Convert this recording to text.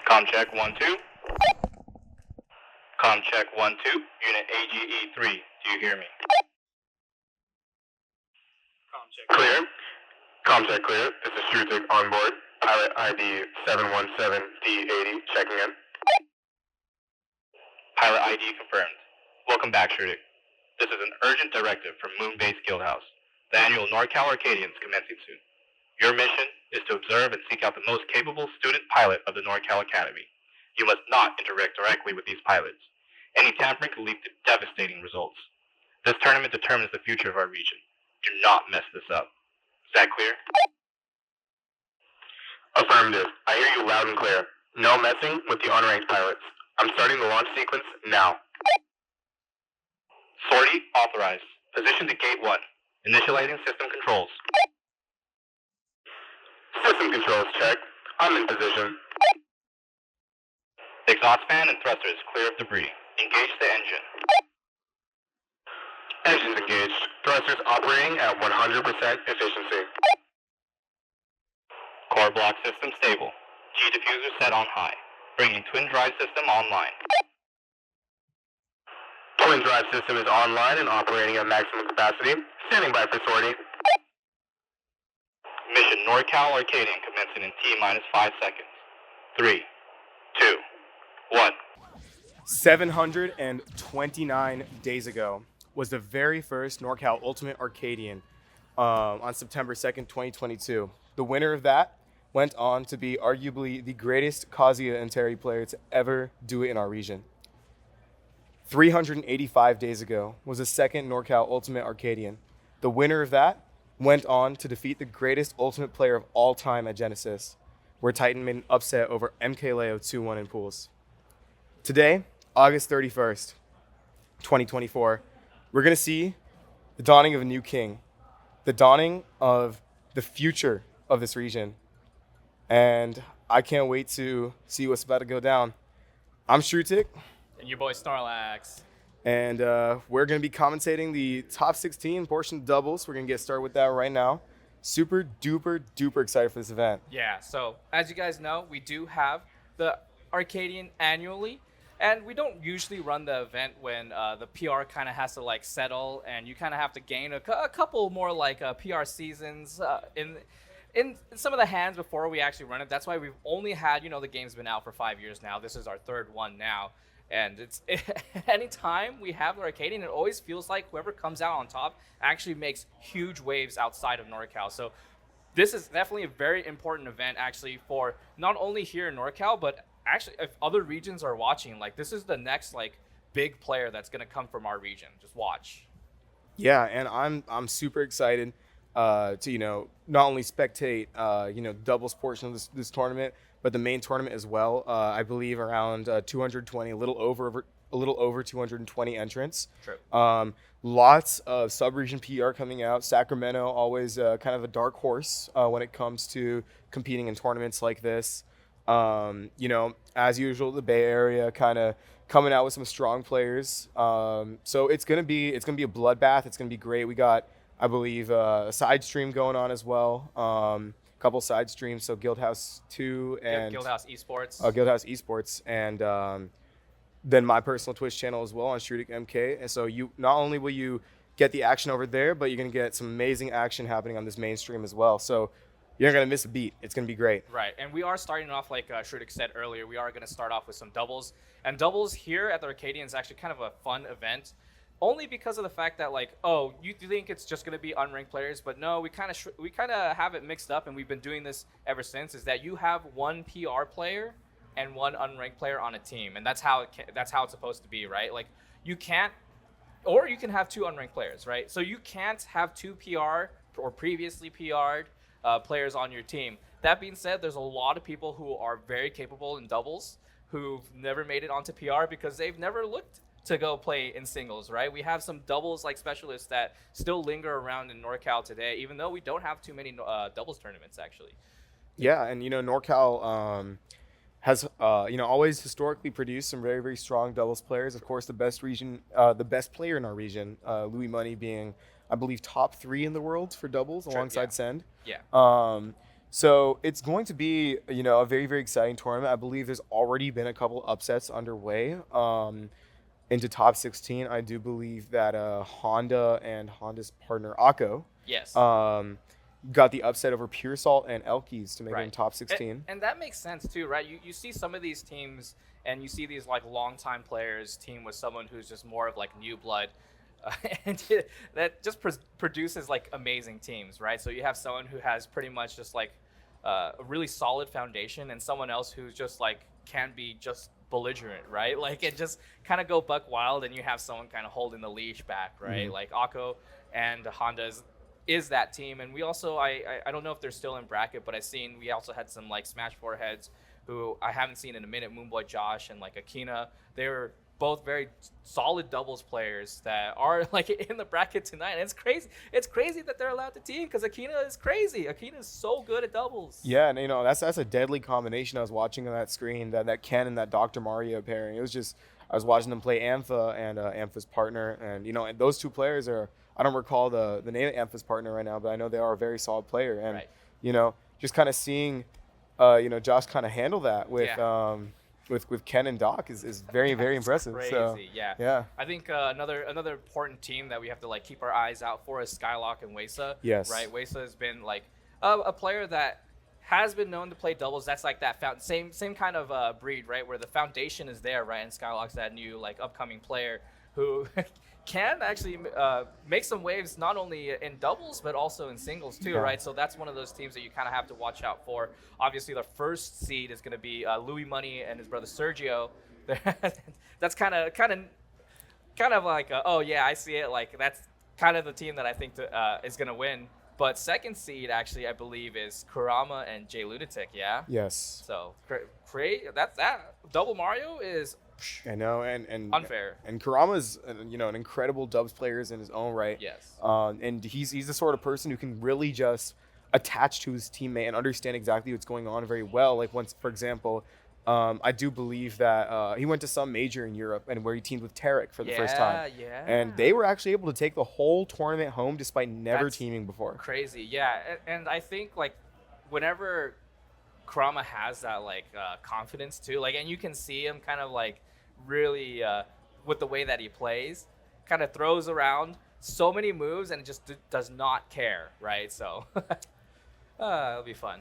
Com check 1-2. Com check 1-2. Unit AGE-3. Do you hear me? Com check clear. Com check clear. This is Shrutik on board. Pilot ID 717D80 checking in. Pilot ID confirmed. Welcome back, Shrutik. This is an urgent directive from Moon-based Guildhouse. The annual Norcal Arcadian is commencing soon. Your mission is to observe and seek out the most capable student pilot of the Norcal Academy. You must not interact directly with these pilots. Any tampering could lead to devastating results. This tournament determines the future of our region. Do not mess this up. Is that clear? Affirmative. I hear you loud and clear. No messing with the unranked pilots. I'm starting the launch sequence now. Sortie authorized. Position to gate 1. Initializing system controls. System controls check. I'm in position. Exhaust fan and thrusters clear of debris. Engage the engine. Engines engaged. Thrusters operating at 100% efficiency. Core block system stable. G diffuser set on high. Bringing twin drive system online. Twin drive system is online and operating at maximum capacity. Standing by for sortie. Mission Norcal Arcadian commencing in T-minus 5 seconds. 3, 2, 1. 729 days ago was the very first Norcal Ultimate Arcadian on September 2nd, 2022. The winner of that went on to be arguably the greatest Kazuya and Terry player to ever do it in our region. 385 days ago was the second Norcal Ultimate Arcadian. The winner of that went on to defeat the greatest Ultimate player of all time at Genesis, where Titan made an upset over MKLeo 2-1 in pools. Today, August 31st, 2024, we're going to see the dawning of a new king, the dawning of the future of this region. And I can't wait to see what's about to go down. I'm Shrutik. And your boy Snorlax. And we're going to be commentating the top 16 portion of doubles. We're going to get started with that right now. Super duper duper excited for this event. Yeah, so as you guys know, we do have the Arcadian annually. And we don't usually run the event when the PR kind of has to like settle and you kind of have to gain a couple more like PR seasons in some of the hands before we actually run it. That's why we've only had, the game's been out for 5 years now. This is our third one now. And anytime we have the Arcadian, it always feels like whoever comes out on top actually makes huge waves outside of NorCal. So this is definitely a very important event actually for not only here in NorCal, but actually if other regions are watching, like this is the next like big player that's going to come from our region. Just watch. Yeah, and I'm super excited to not only spectate doubles portion of this tournament, but the main tournament as well. I believe around 220, a little over 220 entrants. True. Lots of sub-region PR coming out. Sacramento always kind of a dark horse when it comes to competing in tournaments like this. As usual, the Bay Area kind of coming out with some strong players. So it's gonna be a bloodbath. It's gonna be great. We got, I believe, a side stream going on as well. Couple side streams, so Guildhouse 2 and Guildhouse Esports. Guildhouse Esports, and then my personal Twitch channel as well on Shrutik MK. And so you not only will you get the action over there, but you're gonna get some amazing action happening on this main stream as well. So you're not gonna miss a beat. It's gonna be great. Right, and we are starting off like Shrutik said earlier. We are gonna start off with some doubles, and doubles here at the Arcadian is actually kind of a fun event. Only because of the fact that you think it's just gonna be unranked players, but no, we kind of have it mixed up, and we've been doing this ever since. Is that you have one PR player and one unranked player on a team, and that's how it's supposed to be, right? Like you can't, or you can have two unranked players, right? So you can't have two PR or previously PR'd players on your team. That being said, there's a lot of people who are very capable in doubles who've never made it onto PR because they've never looked to go play in singles, right? We have some doubles like specialists that still linger around in NorCal today, even though we don't have too many doubles tournaments actually. Yeah, and NorCal has always historically produced some very, very strong doubles players. Of course, the best player in our region, Louis Money being, I believe, top 3 in the world for doubles alongside Send. Yeah. So it's going to be, a very, very exciting tournament. I believe there's already been a couple upsets underway into top 16. I do believe that Honda and Honda's partner Akko Yes. got the upset over Pure Salt and Elkies to make it in Right. top 16. And that makes sense too, right? You see some of these teams, and you see these like longtime players team with someone who's just more of like new blood, and that just produces like amazing teams, right? So you have someone who has pretty much just like a really solid foundation, and someone else who's just like can be just belligerent, right? Like it just kind of go buck wild, and you have someone kind of holding the leash back, right? Like Akko and Honda's is that team. And we also, I don't know if they're still in bracket, but we also had some like Smash 4 heads who I haven't seen in a minute, Moonboy Josh and like Akina. They're both very solid doubles players that are like in the bracket tonight. And it's crazy. It's crazy that they're allowed to team because Akina is crazy. Akina is so good at doubles. Yeah, and that's a deadly combination I was watching on that screen, that Ken and that Dr. Mario pairing. It was just, I was watching them play Ampha and Ampha's partner, and and those two players are, I don't recall the name of Ampha's partner right now, but I know they are a very solid player, and Right. just kind of seeing Josh kind of handle that with with Ken and Doc is very, very impressive. Crazy, So yeah. I think another important team that we have to like keep our eyes out for is Skylock and Wesa. Yes. Right. Wesa has been like a player that has been known to play doubles. That's like that same kind of breed, right? Where the foundation is there, right? And Skylock's that new like upcoming player who can actually make some waves not only in doubles but also in singles too, right? So that's one of those teams that you kind of have to watch out for. Obviously, the first seed is going to be Louis Money and his brother Sergio. That's kind of like oh yeah, I see it. Like that's kind of the team that I think is going to win. But second seed actually I believe is Kurama and Jay Lunatic. Yeah. yes, So that double Mario is I know, and unfair. And Kurama's an incredible dubs player in his own right. Yes. And he's the sort of person who can really just attach to his teammate and understand exactly what's going on very well. Like once, for example, I do believe that he went to some major in Europe and where he teamed with Tarek for the first time. Yeah. And they were actually able to take the whole tournament home despite never That's teaming before. Crazy. Yeah. And I think like whenever Kurama has that like confidence too, like, and you can see him kind of like really with the way that he plays, kind of throws around so many moves and just does not care, right? So it'll be fun.